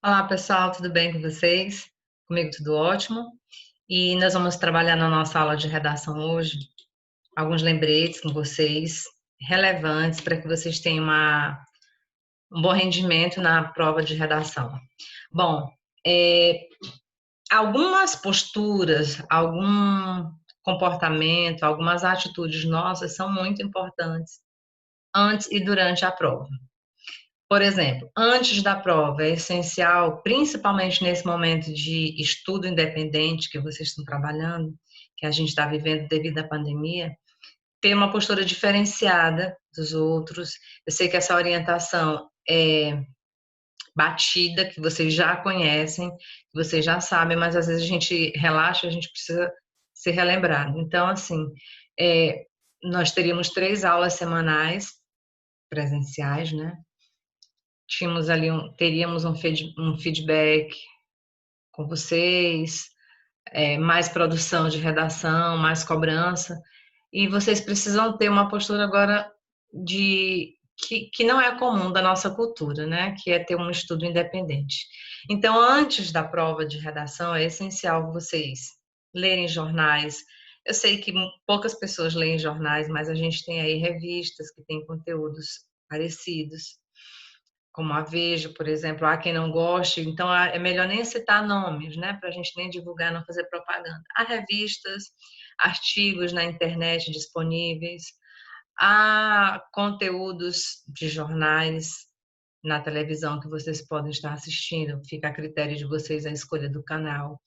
Olá, pessoal, tudo bem com vocês? Comigo tudo ótimo. E nós vamos trabalhar na nossa aula de redação hoje alguns lembretes com vocês, relevantes para que vocês tenham um bom rendimento na prova de redação. Bom, é, algumas posturas, algum comportamento, algumas atitudes nossas são muito importantes antes e durante a prova. Por exemplo, antes da prova é essencial, principalmente nesse momento de estudo independente que vocês estão trabalhando, que a gente está vivendo devido à pandemia, ter uma postura diferenciada dos outros. Eu sei que essa orientação é batida, que vocês já conhecem, que vocês já sabem, mas às vezes a gente relaxa, a gente precisa ser relembrado. Então, assim, é, nós teríamos 3 aulas semanais presenciais, né? Tínhamos ali teríamos um feedback com vocês, mais produção de redação, mais cobrança, e vocês precisam ter uma postura agora de que não é comum da nossa cultura, né? Que é ter um estudo independente. Então, antes da prova de redação, é essencial vocês lerem jornais. Eu sei que poucas pessoas leem jornais, mas a gente tem aí revistas que têm conteúdos parecidos como a Veja, por exemplo, há quem não goste, então é melhor nem citar nomes, né, para a gente nem divulgar, não fazer propaganda. Há revistas, artigos na internet disponíveis, há conteúdos de jornais na televisão que vocês podem estar assistindo, fica a critério de vocês a escolha do canal.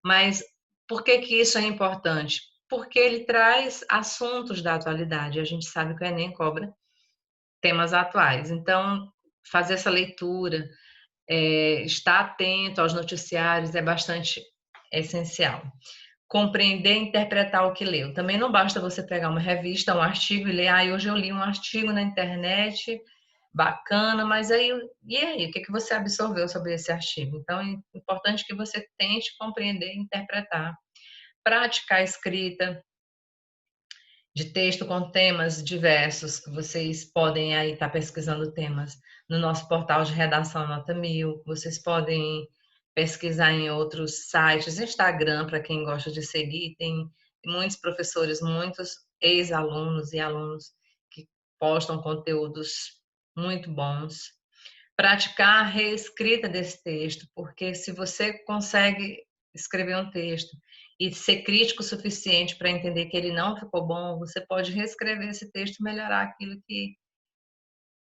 Mas por que que isso é importante? Porque ele traz assuntos da atualidade, a gente sabe que o Enem cobra temas atuais. Então, fazer essa leitura, estar atento aos noticiários é bastante essencial. Compreender e interpretar o que leu. Também não basta você pegar uma revista, um artigo e ler, hoje eu li um artigo na internet, bacana, mas aí, e aí, o que que você absorveu sobre esse artigo? Então, é importante que você tente compreender e interpretar. Praticar a escrita, de texto com temas diversos, que vocês podem aí estar pesquisando temas no nosso portal de redação Nota 1000, vocês podem pesquisar em outros sites, Instagram, para quem gosta de seguir, tem muitos professores, muitos ex-alunos e alunos que postam conteúdos muito bons. Praticar a reescrita desse texto, porque se você consegue escrever um texto e ser crítico o suficiente para entender que ele não ficou bom, você pode reescrever esse texto e melhorar aquilo que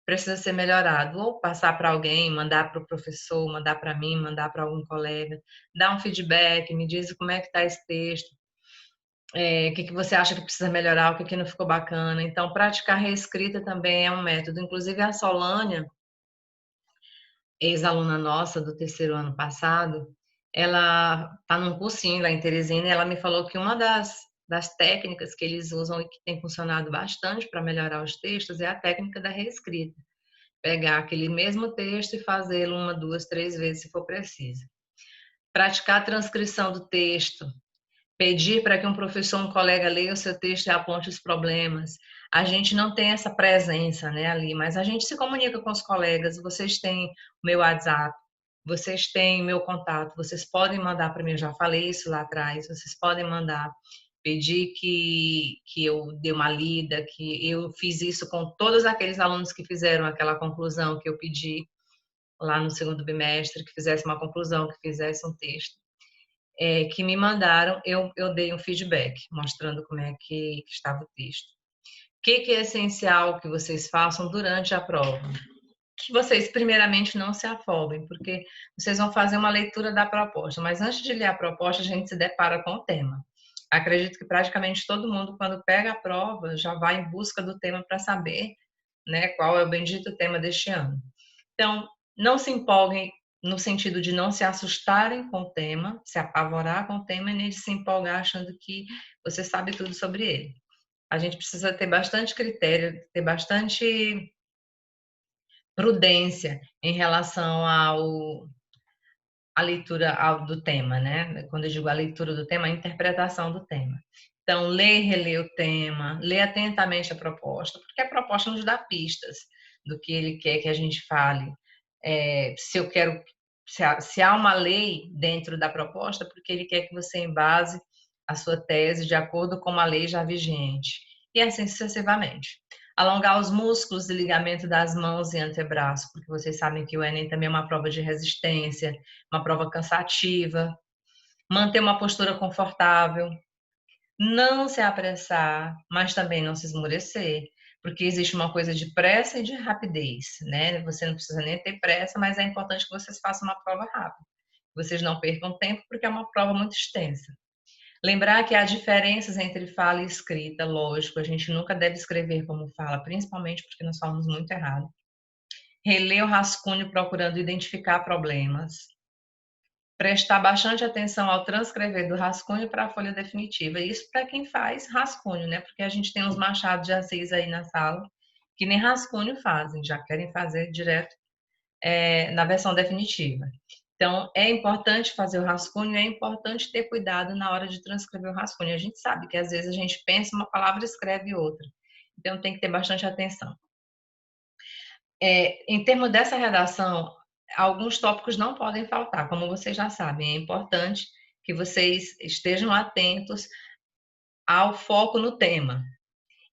precisa ser melhorado, ou passar para alguém, mandar para o professor, mandar para mim, mandar para algum colega, dar um feedback, me diz como é que está esse texto, o que que você acha que precisa melhorar, o que que não ficou bacana. Então, praticar reescrita também é um método. Inclusive, a Solânia, ex-aluna nossa do terceiro ano passado, ela está num cursinho lá em Teresina e ela me falou que uma das técnicas que eles usam e que tem funcionado bastante para melhorar os textos é a técnica da reescrita. Pegar aquele mesmo texto e fazê-lo uma, duas, três vezes, se for preciso. Praticar a transcrição do texto, pedir para que um professor, um colega leia o seu texto e aponte os problemas. A gente não tem essa presença, né, ali, mas a gente se comunica com os colegas. Vocês têm o meu WhatsApp, vocês têm meu contato, vocês podem mandar para mim, eu já falei isso lá atrás, vocês podem mandar, pedir que eu dê uma lida, que eu fiz isso com todos aqueles alunos que fizeram aquela conclusão que eu pedi lá no segundo bimestre, que fizesse uma conclusão, que fizesse um texto que me mandaram, eu dei um feedback, mostrando como é que estava o texto. O que é essencial que vocês façam durante a prova? Que vocês, primeiramente, não se afobem, porque vocês vão fazer uma leitura da proposta, mas antes de ler a proposta, a gente se depara com o tema. Acredito que praticamente todo mundo, quando pega a prova, já vai em busca do tema para saber, né, qual é o bendito tema deste ano. Então, não se empolguem no sentido de não se assustarem com o tema, se apavorar com o tema, e nem de se empolgar achando que você sabe tudo sobre ele. A gente precisa ter bastante critério, ter bastante prudência em relação à leitura do tema, né? Quando eu digo a leitura do tema, a interpretação do tema. Então, ler e reler o tema, ler atentamente a proposta, porque a proposta nos dá pistas do que ele quer que a gente fale. Se eu quero se há uma lei dentro da proposta, porque ele quer que você embase a sua tese de acordo com uma lei já vigente. E assim sucessivamente. Alongar os músculos de ligamento das mãos e antebraço, porque vocês sabem que o Enem também é uma prova de resistência, uma prova cansativa. Manter uma postura confortável, não se apressar, mas também não se esmorecer, porque existe uma coisa de pressa e de rapidez, né? Você não precisa nem ter pressa, mas é importante que vocês façam uma prova rápida. Vocês não percam tempo, porque é uma prova muito extensa. Lembrar que há diferenças entre fala e escrita, lógico, a gente nunca deve escrever como fala, principalmente porque nós falamos muito errado. Reler o rascunho procurando identificar problemas. Prestar bastante atenção ao transcrever do rascunho para a folha definitiva. Isso para quem faz rascunho, né? Porque a gente tem uns Machados de Assis aí na sala que nem rascunho fazem, já querem fazer direto na versão definitiva. Então, é importante fazer o rascunho, é importante ter cuidado na hora de transcrever o rascunho. A gente sabe que às vezes a gente pensa uma palavra e escreve outra. Então, tem que ter bastante atenção. Em termos dessa redação, alguns tópicos não podem faltar, como vocês já sabem. É importante que vocês estejam atentos ao foco no tema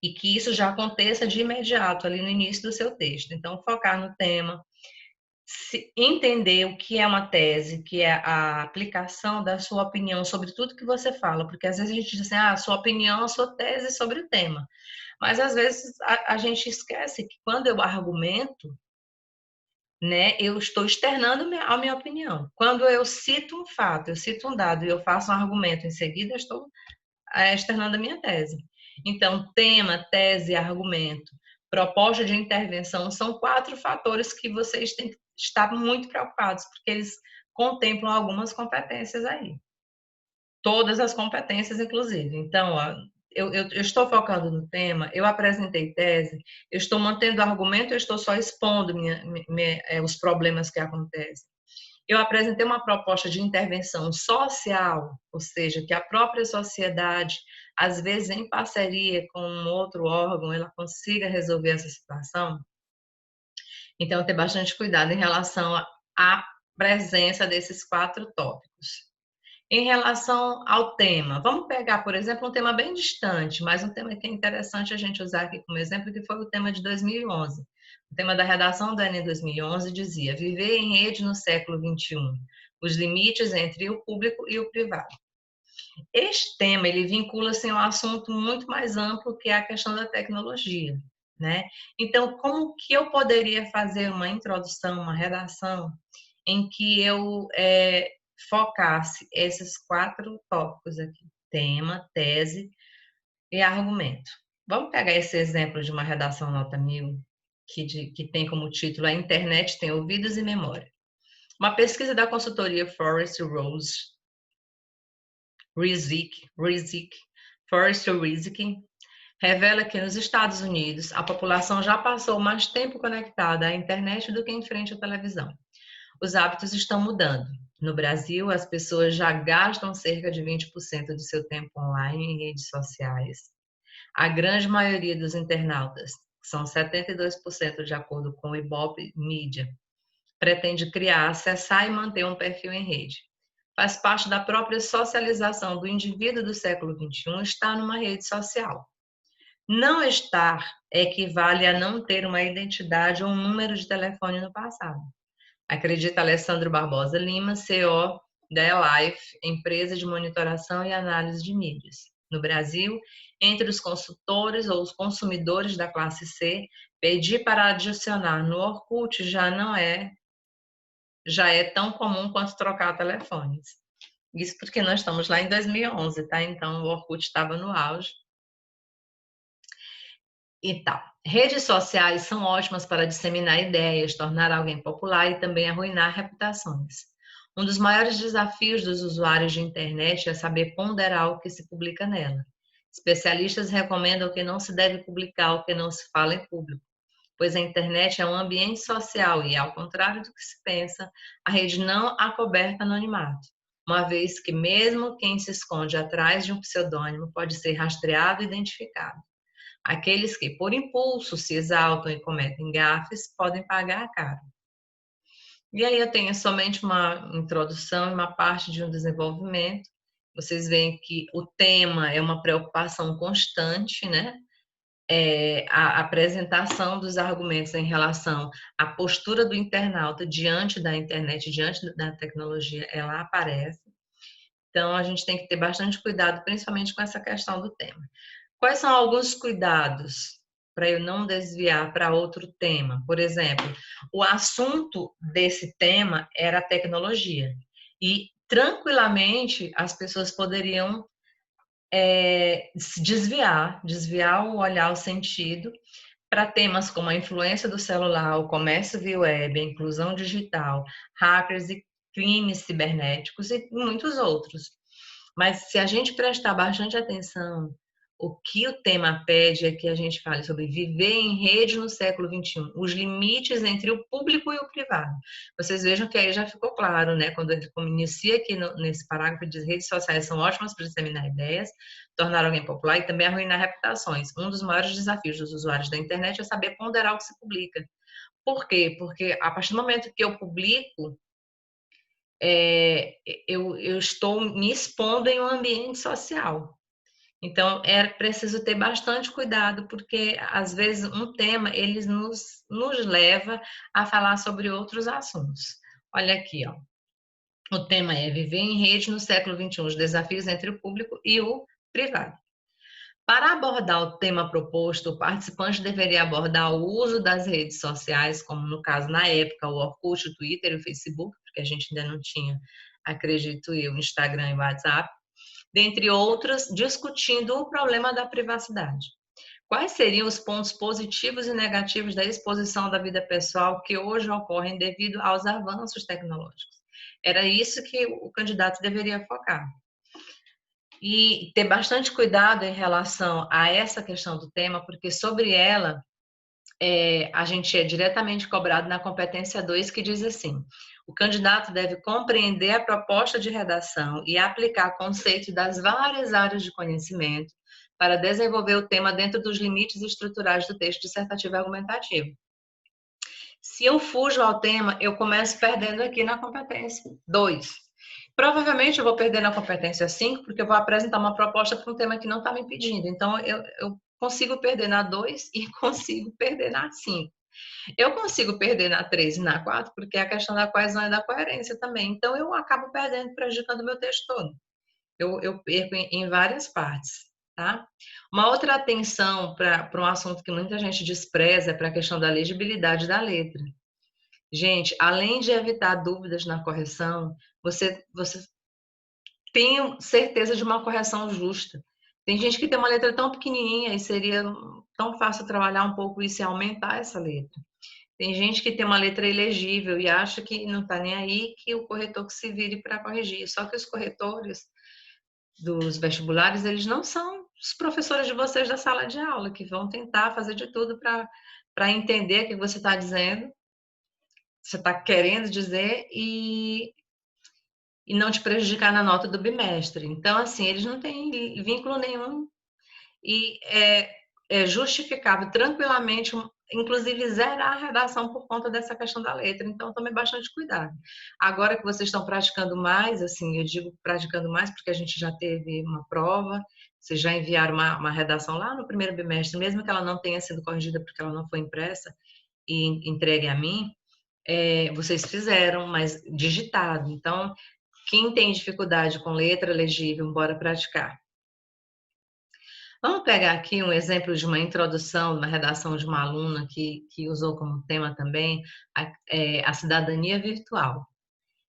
e que isso já aconteça de imediato ali no início do seu texto. Então, focar no tema, entender o que é uma tese, que é a aplicação da sua opinião sobre tudo que você fala, porque às vezes a gente diz assim, sua opinião, a sua tese sobre o tema. Mas às vezes a gente esquece que quando eu argumento, né, eu estou externando a minha opinião. Quando eu cito um fato, eu cito um dado e eu faço um argumento em seguida, eu estou externando a minha tese. Então, tema, tese, argumento, proposta de intervenção são 4 fatores que vocês têm que estar muito preocupados, porque eles contemplam algumas competências aí. Todas as competências, inclusive. Então, ó, eu estou focando no tema, eu apresentei tese, eu estou mantendo argumento, eu estou só expondo os problemas que acontecem. Eu apresentei uma proposta de intervenção social, ou seja, que a própria sociedade, às vezes em parceria com um outro órgão, ela consiga resolver essa situação. Então, ter bastante cuidado em relação à presença desses 4 tópicos. Em relação ao tema, vamos pegar, por exemplo, um tema bem distante, mas um tema que é interessante a gente usar aqui como exemplo, que foi o tema de 2011. O tema da redação do Enem 2011 dizia: viver em rede no século XXI, os limites entre o público e o privado. Este tema, ele vincula-se a um assunto muito mais amplo, que é a questão da tecnologia, né? Então, como que eu poderia fazer uma introdução, uma redação, em que eu focasse esses 4 tópicos aqui: tema, tese e argumento. Vamos pegar esse exemplo de uma redação nota 1000, que tem como título A Internet tem ouvidos e memória. Uma pesquisa da consultoria Forrest Research revela que nos Estados Unidos a população já passou mais tempo conectada à internet do que em frente à televisão. Os hábitos estão mudando. No Brasil, as pessoas já gastam cerca de 20% do seu tempo online em redes sociais. A grande maioria dos internautas, que são 72% de acordo com o Ibope Media, pretende criar, acessar e manter um perfil em rede. Faz parte da própria socialização do indivíduo do século XXI estar numa rede social. Não estar equivale a não ter uma identidade ou um número de telefone no passado. Acredita Alessandro Barbosa Lima, CEO da Elife, empresa de monitoração e análise de mídias. No Brasil, entre os consultores ou os consumidores da classe C, pedir para adicionar no Orkut já é tão comum quanto trocar telefones. Isso porque nós estamos lá em 2011, tá? Então o Orkut estava no auge. E tal. Redes sociais são ótimas para disseminar ideias, tornar alguém popular e também arruinar reputações. Um dos maiores desafios dos usuários de internet é saber ponderar o que se publica nela. Especialistas recomendam que não se deve publicar o que não se fala em público, pois a internet é um ambiente social e, ao contrário do que se pensa, a rede não acoberta anonimato, uma vez que mesmo quem se esconde atrás de um pseudônimo pode ser rastreado e identificado. Aqueles que, por impulso, se exaltam e cometem gafes podem pagar caro. E aí eu tenho somente uma introdução e uma parte de um desenvolvimento. Vocês veem que o tema é uma preocupação constante, né? A apresentação dos argumentos em relação à postura do internauta diante da internet, diante da tecnologia, ela aparece. Então, a gente tem que ter bastante cuidado, principalmente com essa questão do tema. Quais são alguns cuidados para eu não desviar para outro tema? Por exemplo, o assunto desse tema era a tecnologia. E tranquilamente as pessoas poderiam se desviar o olhar, o sentido, para temas como a influência do celular, o comércio via web, a inclusão digital, hackers e crimes cibernéticos e muitos outros. Mas se a gente prestar bastante atenção, o que o tema pede é que a gente fale sobre viver em rede no século XXI, os limites entre o público e o privado. Vocês vejam que aí já ficou claro, né? Quando ele inicia aqui nesse parágrafo, diz redes sociais são ótimas para disseminar ideias, tornar alguém popular e também arruinar reputações. Um dos maiores desafios dos usuários da internet é saber ponderar o que se publica. Por quê? Porque a partir do momento que eu publico, eu estou me expondo em um ambiente social. Então, é preciso ter bastante cuidado, porque às vezes um tema ele nos leva a falar sobre outros assuntos. Olha aqui, ó. O tema é viver em rede no século XXI, os desafios entre o público e o privado. Para abordar o tema proposto, o participante deveria abordar o uso das redes sociais, como no caso, na época, o Orkut, o Twitter e o Facebook, porque a gente ainda não tinha, acredito eu, Instagram e WhatsApp, dentre outras, discutindo o problema da privacidade. Quais seriam os pontos positivos e negativos da exposição da vida pessoal que hoje ocorrem devido aos avanços tecnológicos? Era isso que o candidato deveria focar. E ter bastante cuidado em relação a essa questão do tema, porque sobre ela a gente é diretamente cobrado na competência 2, que diz assim: o candidato deve compreender a proposta de redação e aplicar conceitos das várias áreas de conhecimento para desenvolver o tema dentro dos limites estruturais do texto dissertativo e argumentativo. Se eu fujo ao tema, eu começo perdendo aqui na competência 2. Provavelmente eu vou perder na competência 5, porque eu vou apresentar uma proposta para um tema que não está me pedindo. Então, eu consigo perder na 2 e consigo perder na 5. Eu consigo perder na 3 e na 4, porque é a questão da coesão e da coerência também. Então, eu acabo perdendo, prejudicando o meu texto todo. Eu perco em várias partes, tá? Uma outra atenção para um assunto que muita gente despreza é para a questão da legibilidade da letra. Gente, além de evitar dúvidas na correção, você tem certeza de uma correção justa. Tem gente que tem uma letra tão pequenininha e seria tão fácil trabalhar um pouco isso e aumentar essa letra. Tem gente que tem uma letra ilegível e acha que não está nem aí, que o corretor que se vire para corrigir. Só que os corretores dos vestibulares, eles não são os professores de vocês da sala de aula, que vão tentar fazer de tudo para entender o que você está dizendo, você está querendo dizer e não te prejudicar na nota do bimestre. Então, assim, eles não têm vínculo nenhum e é justificável tranquilamente, inclusive zerar a redação por conta dessa questão da letra. Então, tome bastante cuidado. Agora que vocês estão praticando mais, assim, eu digo praticando mais porque a gente já teve uma prova, vocês já enviaram uma redação lá no primeiro bimestre, mesmo que ela não tenha sido corrigida porque ela não foi impressa e entregue a mim, vocês fizeram, mas digitado. Então, quem tem dificuldade com letra legível, bora praticar. Vamos pegar aqui um exemplo de uma introdução, uma redação de uma aluna que usou como tema também a cidadania virtual.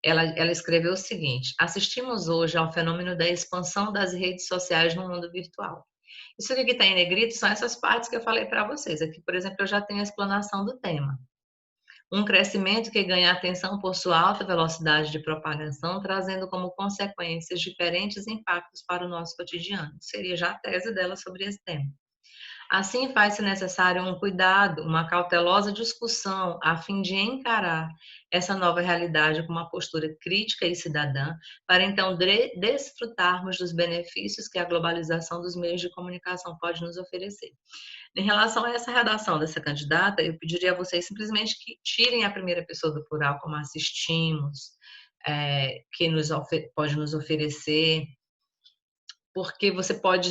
Ela escreveu o seguinte: assistimos hoje ao fenômeno da expansão das redes sociais no mundo virtual. Isso aqui que está em negrito são essas partes que eu falei para vocês. Aqui, por exemplo, eu já tenho a explanação do tema. Um crescimento que ganha atenção por sua alta velocidade de propagação, trazendo como consequências diferentes impactos para o nosso cotidiano. Seria já a tese dela sobre esse tema. Assim, faz-se necessário um cuidado, uma cautelosa discussão, a fim de encarar essa nova realidade com uma postura crítica e cidadã, para então desfrutarmos dos benefícios que a globalização dos meios de comunicação pode nos oferecer. Em relação a essa redação dessa candidata, eu pediria a vocês simplesmente que tirem a primeira pessoa do plural como assistimos, que pode nos oferecer, porque você pode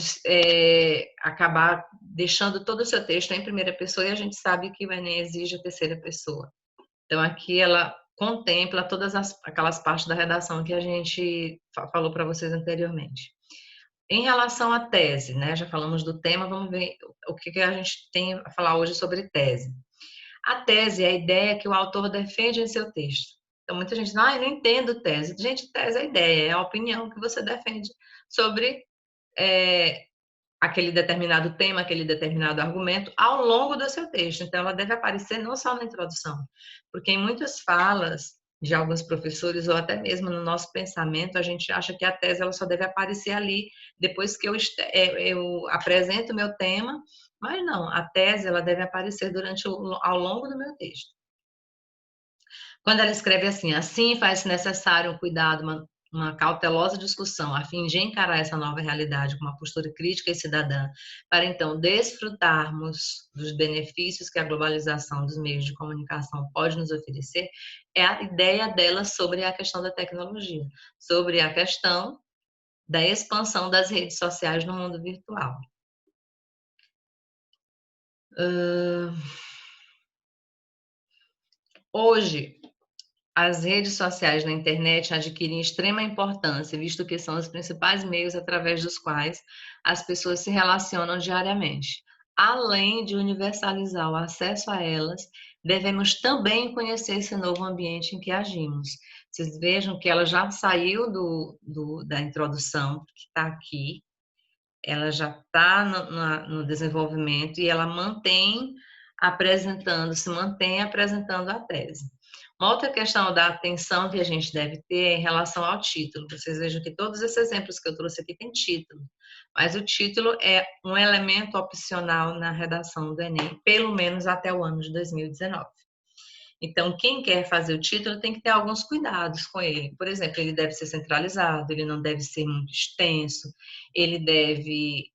acabar deixando todo o seu texto em primeira pessoa e a gente sabe que o Enem exige a terceira pessoa. Então, aqui ela contempla todas aquelas partes da redação que a gente falou para vocês anteriormente. Em relação à tese, né? Já falamos do tema, vamos ver o que a gente tem a falar hoje sobre tese. A tese é a ideia que o autor defende em seu texto. Então, muita gente diz, eu não entendo tese. Gente, tese é a ideia, é a opinião que você defende sobre aquele determinado tema, aquele determinado argumento ao longo do seu texto. Então, ela deve aparecer não só na introdução, porque em muitas falas de alguns professores ou até mesmo no nosso pensamento, a gente acha que a tese ela só deve aparecer ali depois que eu apresento o meu tema, mas não, a tese ela deve aparecer ao longo do meu texto. Quando ela escreve assim faz-se necessário um cuidado, uma cautelosa discussão a fim de encarar essa nova realidade com uma postura crítica e cidadã, para então desfrutarmos dos benefícios que a globalização dos meios de comunicação pode nos oferecer, é a ideia dela sobre a questão da tecnologia, sobre a questão da expansão das redes sociais no mundo virtual. Hoje, as redes sociais na internet adquirem extrema importância, visto que são os principais meios através dos quais as pessoas se relacionam diariamente. Além de universalizar o acesso a elas, devemos também conhecer esse novo ambiente em que agimos. Vocês vejam que ela já saiu da introdução, que está aqui, ela já está no desenvolvimento e ela se mantém apresentando a tese. Uma outra questão da atenção que a gente deve ter é em relação ao título. Vocês vejam que todos esses exemplos que eu trouxe aqui têm título, mas o título é um elemento opcional na redação do Enem, pelo menos até o ano de 2019. Então, quem quer fazer o título tem que ter alguns cuidados com ele. Por exemplo, ele deve ser centralizado, ele não deve ser muito extenso, ele deve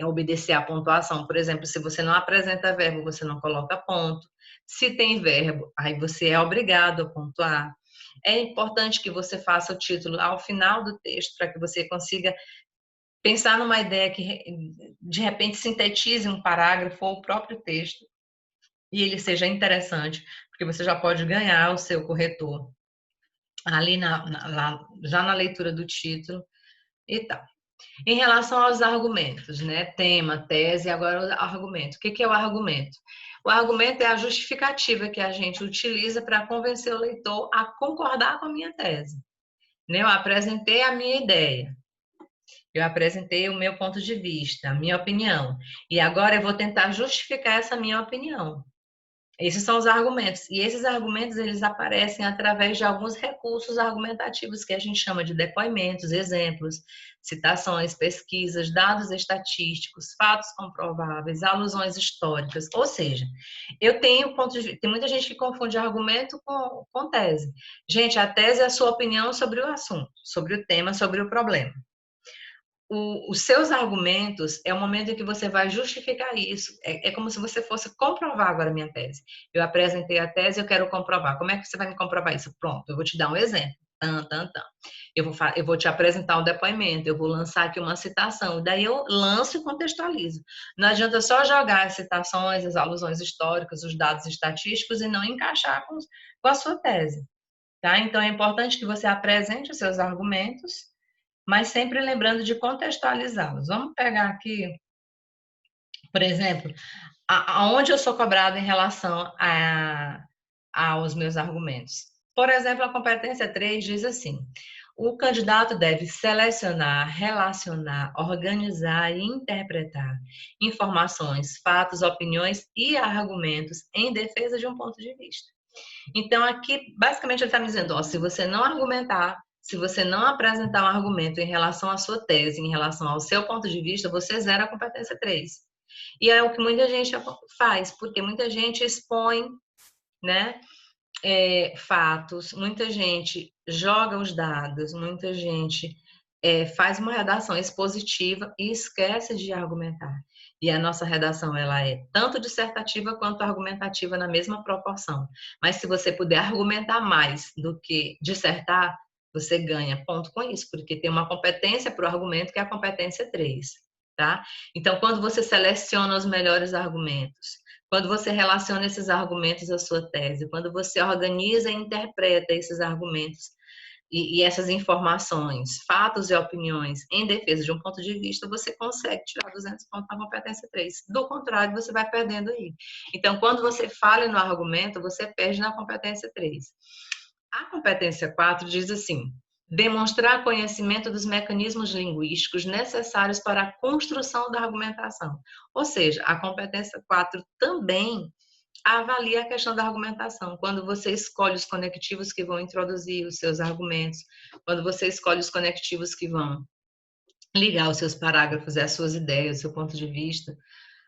obedecer à pontuação. Por exemplo, se você não apresenta verbo, você não coloca ponto. Se tem verbo, aí você é obrigado a pontuar. É importante que você faça o título ao final do texto, para que você consiga pensar numa ideia que, de repente, sintetize um parágrafo ou o próprio texto e ele seja interessante, porque você já pode ganhar o seu corretor ali já na leitura do título e tal. Em relação aos argumentos, né? Tema, tese, agora o argumento. O que é o argumento? O argumento é a justificativa que a gente utiliza para convencer o leitor a concordar com a minha tese. Eu apresentei a minha ideia, eu apresentei o meu ponto de vista, a minha opinião, e agora eu vou tentar justificar essa minha opinião. Esses são os argumentos. E esses argumentos, eles aparecem através de alguns recursos argumentativos que a gente chama de depoimentos, exemplos, citações, pesquisas, dados estatísticos, fatos comprováveis, alusões históricas. Ou seja, eu tenho tem muita gente que confunde argumento com tese. Gente, a tese é a sua opinião sobre o assunto, sobre o tema, sobre o problema. Os seus argumentos é o momento em que você vai justificar isso. É como se você fosse comprovar agora a minha tese. Eu apresentei a tese, eu quero comprovar. Como é que você vai me comprovar isso? Pronto, eu vou te dar um exemplo. Eu vou te apresentar um depoimento, eu vou lançar aqui uma citação. Daí eu lanço e contextualizo. Não adianta só jogar as citações, as alusões históricas, os dados estatísticos e não encaixar com a sua tese. Tá? Então é importante que você apresente os seus argumentos, mas sempre lembrando de contextualizá-los. Vamos pegar aqui, por exemplo, aonde eu sou cobrada em relação aos meus argumentos. Por exemplo, a competência 3 diz assim: o candidato deve selecionar, relacionar, organizar e interpretar informações, fatos, opiniões e argumentos em defesa de um ponto de vista. Então, aqui, basicamente, ele está me dizendo, se você não argumentar, se você não apresentar um argumento em relação à sua tese, em relação ao seu ponto de vista, você zera a competência 3. E é o que muita gente faz, porque muita gente expõe, né, fatos, muita gente joga os dados, muita gente faz uma redação expositiva e esquece de argumentar. E a nossa redação, ela é tanto dissertativa quanto argumentativa na mesma proporção. Mas se você puder argumentar mais do que dissertar, você ganha ponto com isso, porque tem uma competência para o argumento que é a competência 3, tá? Então, quando você seleciona os melhores argumentos, quando você relaciona esses argumentos à sua tese, quando você organiza e interpreta esses argumentos e essas informações, fatos e opiniões em defesa de um ponto de vista, você consegue tirar 200 pontos na competência 3. Do contrário, você vai perdendo aí. Então, quando você falha no argumento, você perde na competência 3. A competência 4 diz assim: demonstrar conhecimento dos mecanismos linguísticos necessários para a construção da argumentação. Ou seja, a competência 4 também avalia a questão da argumentação. Quando você escolhe os conectivos que vão introduzir os seus argumentos, quando você escolhe os conectivos que vão ligar os seus parágrafos, as suas ideias, o seu ponto de vista,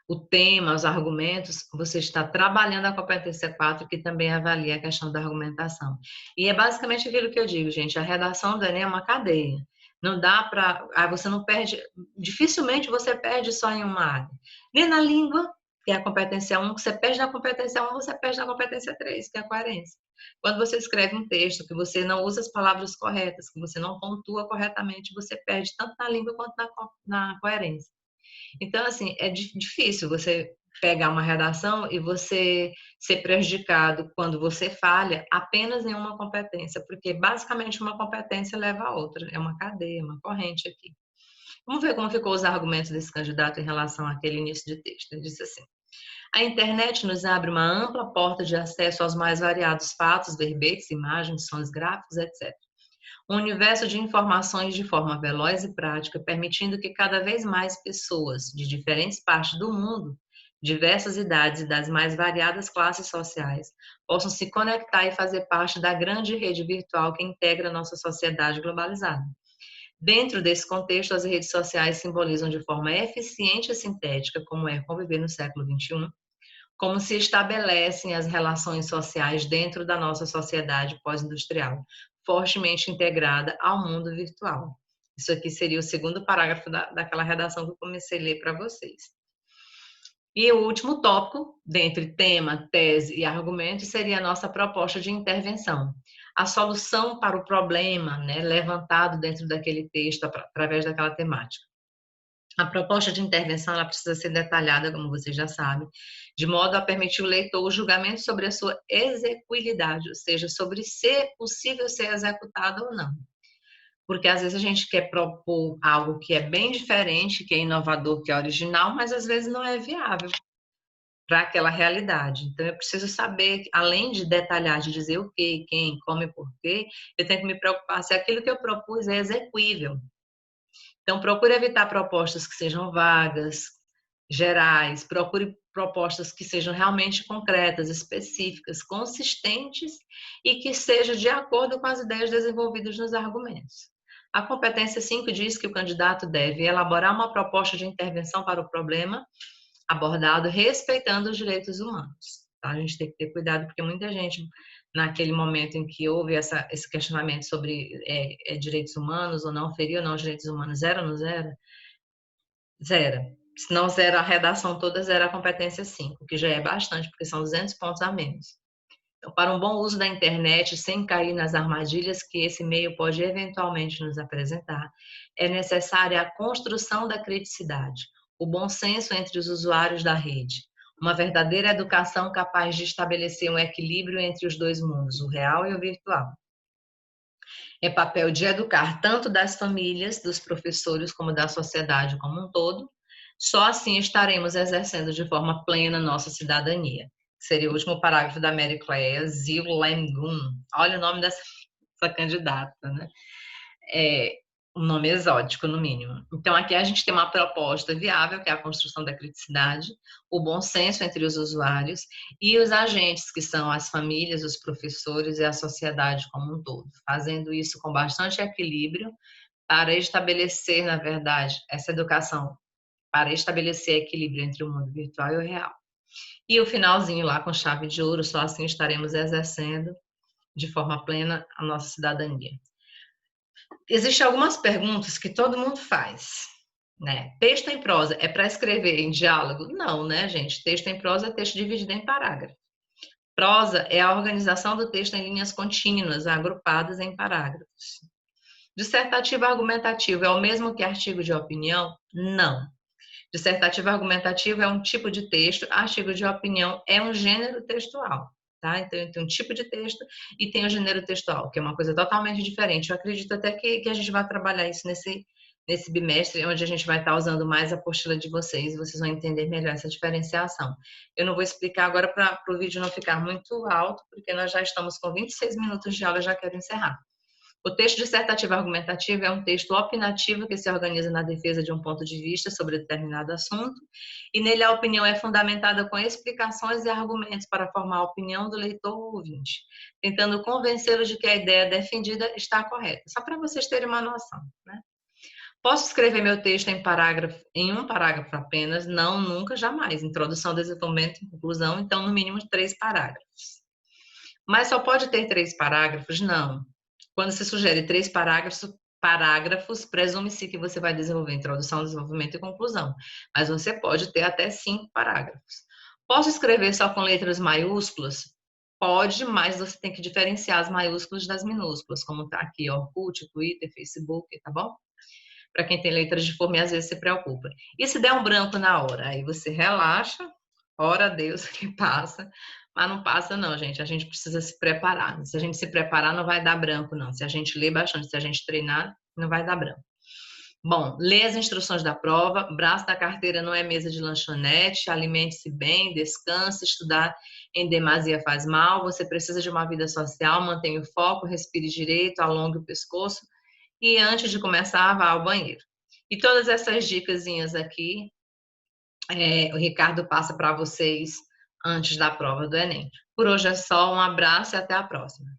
o tema, os argumentos, você está trabalhando a competência 4, que também avalia a questão da argumentação. E é basicamente aquilo que eu digo, gente, a redação do Enem é uma cadeia. Não dá para... você não perde... Dificilmente você perde só em uma área. Nem na língua, que é a competência 1, que você perde na competência 1, você perde na competência 3, que é a coerência. Quando você escreve um texto que você não usa as palavras corretas, que você não pontua corretamente, você perde tanto na língua quanto na coerência. Então, assim, é difícil você pegar uma redação e você ser prejudicado quando você falha apenas em uma competência, porque basicamente uma competência leva a outra, é uma cadeia, uma corrente aqui. Vamos ver como ficou os argumentos desse candidato em relação àquele início de texto. Ele disse assim: a internet nos abre uma ampla porta de acesso aos mais variados fatos, verbetes, imagens, sons gráficos, etc. Um universo de informações de forma veloz e prática, permitindo que cada vez mais pessoas de diferentes partes do mundo, diversas idades e das mais variadas classes sociais, possam se conectar e fazer parte da grande rede virtual que integra a nossa sociedade globalizada. Dentro desse contexto, as redes sociais simbolizam de forma eficiente e sintética como é conviver no século XXI, como se estabelecem as relações sociais dentro da nossa sociedade pós-industrial, fortemente integrada ao mundo virtual. Isso aqui seria o segundo parágrafo daquela redação que eu comecei a ler para vocês. E o último tópico, dentre tema, tese e argumento, seria a nossa proposta de intervenção. A solução para o problema, né, levantado dentro daquele texto através daquela temática. A proposta de intervenção ela precisa ser detalhada, como vocês já sabem, de modo a permitir o leitor o julgamento sobre a sua execuibilidade, ou seja, sobre ser possível ser executado ou não. Porque às vezes a gente quer propor algo que é bem diferente, que é inovador, que é original, mas às vezes não é viável para aquela realidade. Então eu preciso saber, além de detalhar, de dizer o que, quem, como e porquê, eu tenho que me preocupar se aquilo que eu propus é execuível. Então, procure evitar propostas que sejam vagas, gerais, procure propostas que sejam realmente concretas, específicas, consistentes e que sejam de acordo com as ideias desenvolvidas nos argumentos. A competência 5 diz que o candidato deve elaborar uma proposta de intervenção para o problema abordado respeitando os direitos humanos. Tá? A gente tem que ter cuidado porque muita gente naquele momento em que houve esse questionamento sobre direitos humanos ou não, ferir ou não os direitos humanos, zero ou não zero? Zero. Se não zera a redação toda, zera a competência 5, que já é bastante, porque são 200 pontos a menos. Então, para um bom uso da internet, sem cair nas armadilhas que esse meio pode eventualmente nos apresentar, é necessária a construção da criticidade, o bom senso entre os usuários da rede, uma verdadeira educação capaz de estabelecer um equilíbrio entre os dois mundos, o real e o virtual. É papel de educar tanto das famílias, dos professores, como da sociedade como um todo. Só assim estaremos exercendo de forma plena nossa cidadania. Seria o último parágrafo da Mary Claire Zil Lam-Gun. Olha o nome dessa candidata, né? Um nome exótico, no mínimo. Então, aqui a gente tem uma proposta viável, que é a construção da criticidade, o bom senso entre os usuários e os agentes, que são as famílias, os professores e a sociedade como um todo, fazendo isso com bastante equilíbrio para estabelecer, na verdade, essa educação, para estabelecer equilíbrio entre o mundo virtual e o real. E o finalzinho lá com chave de ouro, só assim estaremos exercendo de forma plena a nossa cidadania. Existem algumas perguntas que todo mundo faz, né? Texto em prosa é para escrever em diálogo? Não, né, gente? Texto em prosa é texto dividido em parágrafos. Prosa é a organização do texto em linhas contínuas, agrupadas em parágrafos. Dissertativo argumentativo é o mesmo que artigo de opinião? Não. Dissertativo argumentativo é um tipo de texto, artigo de opinião é um gênero textual, tá? Então, tem um tipo de texto e tem o gênero textual, que é uma coisa totalmente diferente. Eu acredito até que a gente vai trabalhar isso nesse bimestre, onde a gente vai estar usando mais a apostila de vocês, vocês vão entender melhor essa diferenciação. Eu não vou explicar agora para o vídeo não ficar muito alto, porque nós já estamos com 26 minutos de aula, já quero encerrar. O texto dissertativo argumentativo é um texto opinativo que se organiza na defesa de um ponto de vista sobre determinado assunto, e nele a opinião é fundamentada com explicações e argumentos para formar a opinião do leitor ou ouvinte, tentando convencê-lo de que a ideia defendida está correta. Só para vocês terem uma noção, né? Posso escrever meu texto em um parágrafo apenas? Não, nunca, jamais. Introdução, desenvolvimento e conclusão, então no mínimo 3 parágrafos. Mas só pode ter 3 parágrafos? Não. Quando se sugere 3 parágrafos, presume-se que você vai desenvolver introdução, desenvolvimento e conclusão. Mas você pode ter até 5 parágrafos. Posso escrever só com letras maiúsculas? Pode, mas você tem que diferenciar as maiúsculas das minúsculas, como está aqui, Orkut, Twitter, Facebook, tá bom? Para quem tem letras de forma e às vezes se preocupa. E se der um branco na hora? Aí você relaxa, ora a Deus que passa, mas não passa não, gente. A gente precisa se preparar. Se a gente se preparar, não vai dar branco, não. Se a gente ler bastante, se a gente treinar, não vai dar branco. Bom, lê as instruções da prova, braço da carteira não é mesa de lanchonete, alimente-se bem, descanse, estudar em demasia faz mal, você precisa de uma vida social, mantenha o foco, respire direito, alongue o pescoço e antes de começar, vá ao banheiro. E todas essas dicasinhas aqui, o Ricardo passa para vocês antes da prova do Enem. Por hoje é só, um abraço e até a próxima.